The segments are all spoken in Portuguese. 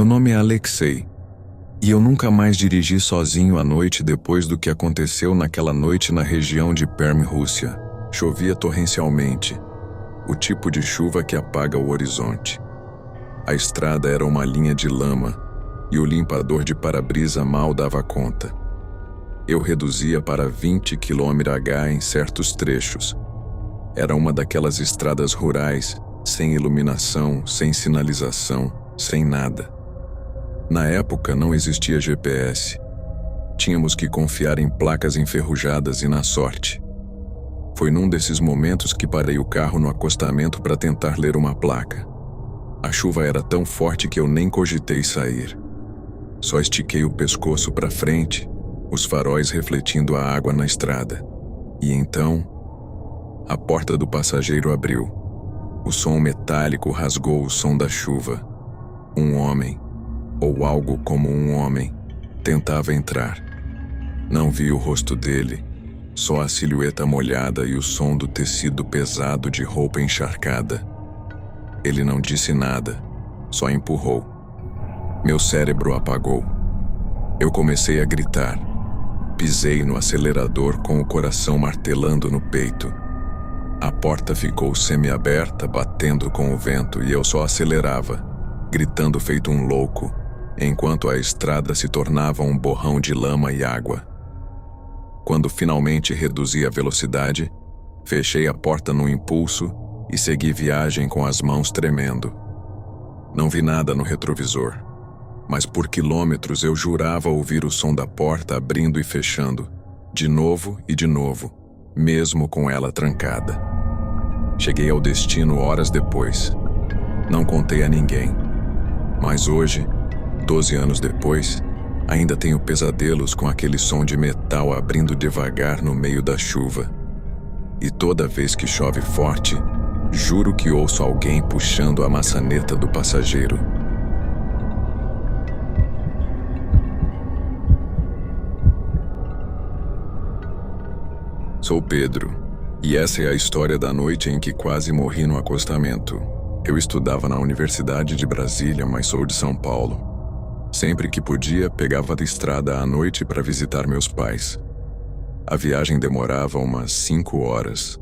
Meu nome é Alexei, e eu nunca mais dirigi sozinho à noite depois do que aconteceu naquela noite na região de Perm, Rússia. Chovia torrencialmente, o tipo de chuva que apaga o horizonte. A estrada era uma linha de lama, e o limpador de para-brisa mal dava conta. Eu reduzia para 20 km/h em certos trechos. Era uma daquelas estradas rurais, sem iluminação, sem sinalização, sem nada. Na época não existia GPS. Tínhamos que confiar em placas enferrujadas e na sorte. Foi num desses momentos que parei o carro no acostamento para tentar ler uma placa. A chuva era tão forte que eu nem cogitei sair. Só estiquei o pescoço para frente, os faróis refletindo a água na estrada. E então, a porta do passageiro abriu. O som metálico rasgou o som da chuva. Um homem, ou algo como um homem, tentava entrar. Não vi o rosto dele, só a silhueta molhada e o som do tecido pesado de roupa encharcada. Ele não disse nada, só empurrou. Meu cérebro apagou. Eu comecei a gritar. Pisei no acelerador com o coração martelando no peito. A porta ficou semi-aberta, batendo com o vento, e eu só acelerava, gritando feito um louco, enquanto a estrada se tornava um borrão de lama e água. Quando finalmente reduzi a velocidade, fechei a porta num impulso e segui viagem com as mãos tremendo. Não vi nada no retrovisor, mas por quilômetros eu jurava ouvir o som da porta abrindo e fechando, de novo e de novo, mesmo com ela trancada. Cheguei ao destino horas depois. Não contei a ninguém. Mas hoje, 12 anos depois, ainda tenho pesadelos com aquele som de metal abrindo devagar no meio da chuva. E toda vez que chove forte, juro que ouço alguém puxando a maçaneta do passageiro. Sou Pedro, e essa é a história da noite em que quase morri no acostamento. Eu estudava na Universidade de Brasília, mas sou de São Paulo. Sempre que podia, pegava a estrada à noite para visitar meus pais. A viagem demorava umas 5 horas.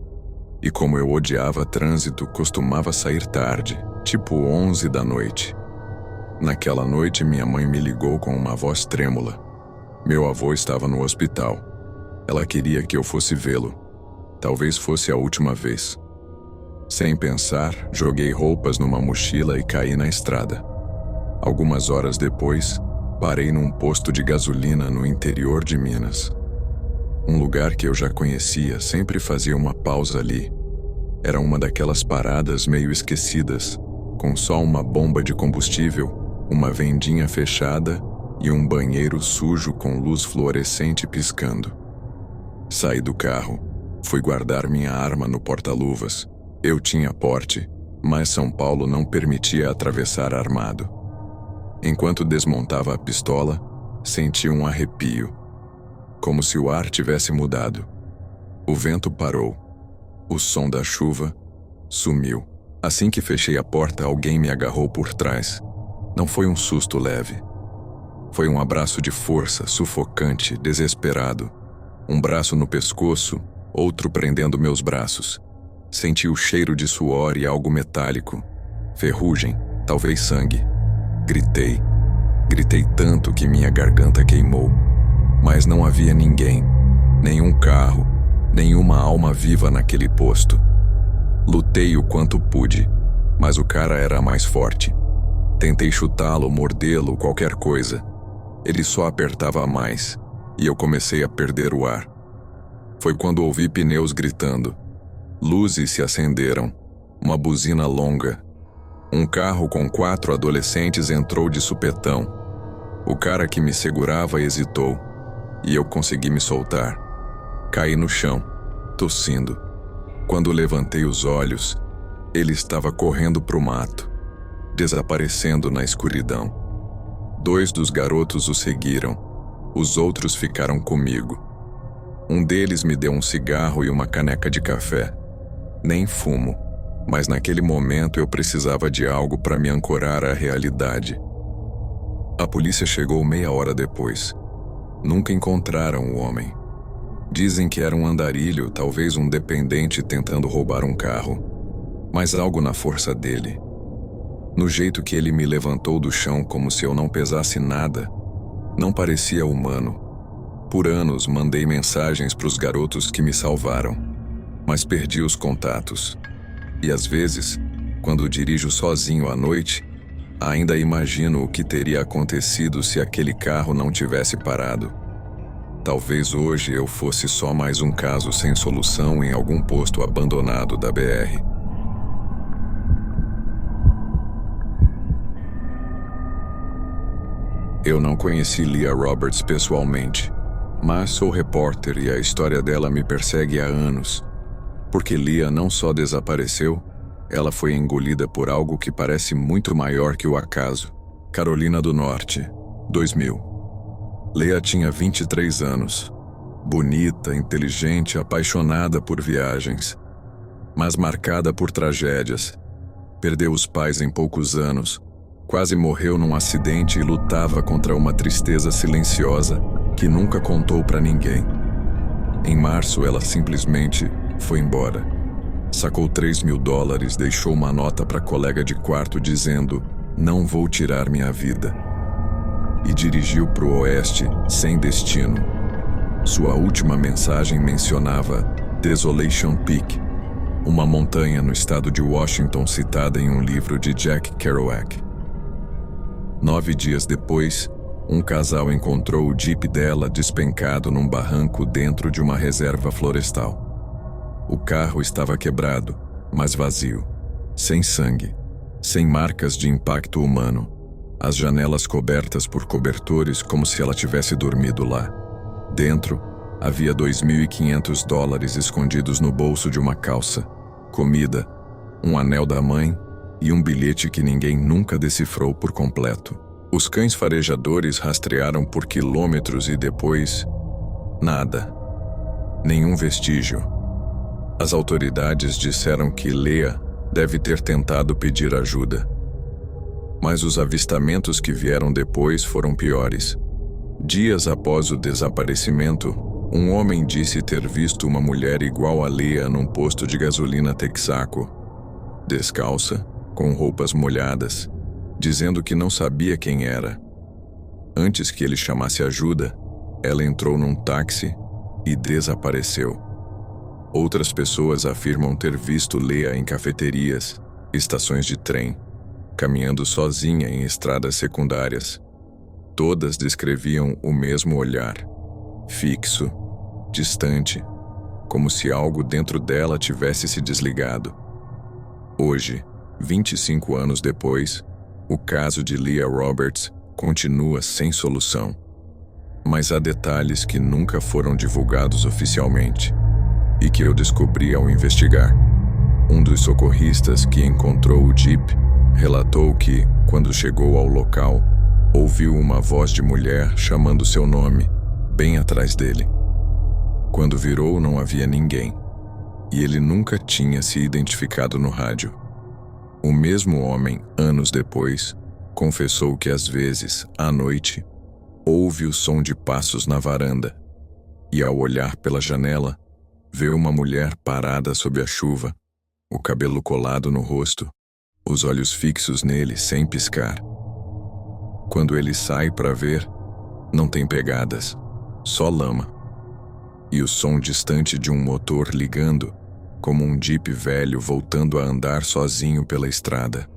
E como eu odiava trânsito, costumava sair tarde, tipo 11 da noite. Naquela noite, minha mãe me ligou com uma voz trêmula. Meu avô estava no hospital. Ela queria que eu fosse vê-lo. Talvez fosse a última vez. Sem pensar, joguei roupas numa mochila e caí na estrada. Algumas horas depois, parei num posto de gasolina no interior de Minas. Um lugar que eu já conhecia sempre fazia uma pausa ali. Era uma daquelas paradas meio esquecidas, com só uma bomba de combustível, uma vendinha fechada e um banheiro sujo com luz fluorescente piscando. Saí do carro, fui guardar minha arma no porta-luvas. Eu tinha porte, mas São Paulo não permitia atravessar armado. Enquanto desmontava a pistola, senti um arrepio, como se o ar tivesse mudado. O vento parou. O som da chuva sumiu. Assim que fechei a porta, alguém me agarrou por trás. Não foi um susto leve. Foi um abraço de força, sufocante, desesperado. Um braço no pescoço, outro prendendo meus braços. Senti o cheiro de suor e algo metálico. Ferrugem, talvez sangue. Gritei. Gritei tanto que minha garganta queimou. Mas não havia ninguém, nenhum carro, nenhuma alma viva naquele posto. Lutei o quanto pude, mas o cara era mais forte. Tentei chutá-lo, mordê-lo, qualquer coisa. Ele só apertava mais, e eu comecei a perder o ar. Foi quando ouvi pneus gritando. Luzes se acenderam, uma buzina longa. Um carro com 4 adolescentes entrou de supetão. O cara que me segurava hesitou, e eu consegui me soltar. Caí no chão, tossindo. Quando levantei os olhos, ele estava correndo pro mato, desaparecendo na escuridão. 2 dos garotos o seguiram, os outros ficaram comigo. Um deles me deu um cigarro e uma caneca de café. Nem fumo, mas naquele momento eu precisava de algo para me ancorar à realidade. A polícia chegou meia hora depois. Nunca encontraram o homem. Dizem que era um andarilho, talvez um dependente tentando roubar um carro. Mas algo na força dele. No jeito que ele me levantou do chão como se eu não pesasse nada, não parecia humano. Por anos mandei mensagens para os garotos que me salvaram, mas perdi os contatos. E às vezes, quando dirijo sozinho à noite, ainda imagino o que teria acontecido se aquele carro não tivesse parado. Talvez hoje eu fosse só mais um caso sem solução em algum posto abandonado da BR. Eu não conheci Leah Roberts pessoalmente, mas sou repórter e a história dela me persegue há anos. Porque Leah não só desapareceu, ela foi engolida por algo que parece muito maior que o acaso. Carolina do Norte, 2000. Leah tinha 23 anos. Bonita, inteligente, apaixonada por viagens. Mas marcada por tragédias. Perdeu os pais em poucos anos. Quase morreu num acidente e lutava contra uma tristeza silenciosa que nunca contou para ninguém. Em março, ela simplesmente foi embora. Sacou $3.000, deixou uma nota para a colega de quarto dizendo: "Não vou tirar minha vida." E dirigiu para o oeste, sem destino. Sua última mensagem mencionava Desolation Peak, uma montanha no estado de Washington citada em um livro de Jack Kerouac. 9 dias depois, um casal encontrou o Jeep dela despencado num barranco dentro de uma reserva florestal. O carro estava quebrado, mas vazio, sem sangue, sem marcas de impacto humano. As janelas cobertas por cobertores como se ela tivesse dormido lá. Dentro, havia $2.500 escondidos no bolso de uma calça, comida, um anel da mãe e um bilhete que ninguém nunca decifrou por completo. Os cães farejadores rastrearam por quilômetros e depois, nada. Nenhum vestígio. As autoridades disseram que Leah deve ter tentado pedir ajuda. Mas os avistamentos que vieram depois foram piores. Dias após o desaparecimento, um homem disse ter visto uma mulher igual a Leah num posto de gasolina texaco, descalça, com roupas molhadas, dizendo que não sabia quem era. Antes que ele chamasse ajuda, ela entrou num táxi e desapareceu. Outras pessoas afirmam ter visto Leah em cafeterias, estações de trem, caminhando sozinha em estradas secundárias. Todas descreviam o mesmo olhar, fixo, distante, como se algo dentro dela tivesse se desligado. Hoje, 25 anos depois, o caso de Leah Roberts continua sem solução. Mas há detalhes que nunca foram divulgados oficialmente e que eu descobri ao investigar. Um dos socorristas que encontrou o Jeep relatou que, quando chegou ao local, ouviu uma voz de mulher chamando seu nome, bem atrás dele. Quando virou, não havia ninguém, e ele nunca tinha se identificado no rádio. O mesmo homem, anos depois, confessou que às vezes, à noite, ouve o som de passos na varanda, e ao olhar pela janela, vê uma mulher parada sob a chuva, o cabelo colado no rosto, os olhos fixos nele sem piscar. Quando ele sai para ver, não tem pegadas, só lama. E o som distante de um motor ligando, como um Jeep velho voltando a andar sozinho pela estrada.